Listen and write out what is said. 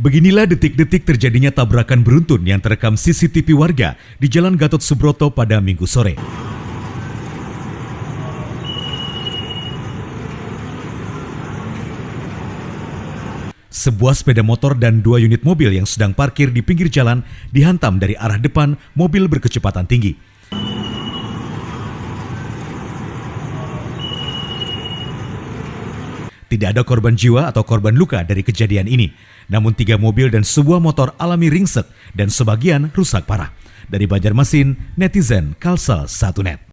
Beginilah detik-detik terjadinya tabrakan beruntun yang terekam CCTV warga di Jalan Gatot Subroto pada Minggu sore. Sebuah sepeda motor dan 2 unit mobil yang sedang parkir di pinggir jalan dihantam dari arah depan mobil berkecepatan tinggi. Tidak ada korban jiwa atau korban luka dari kejadian ini. Namun 3 mobil dan sebuah motor alami ringsek dan sebagian rusak parah. Dari Banjarmasin, netizen Kalsel 1net.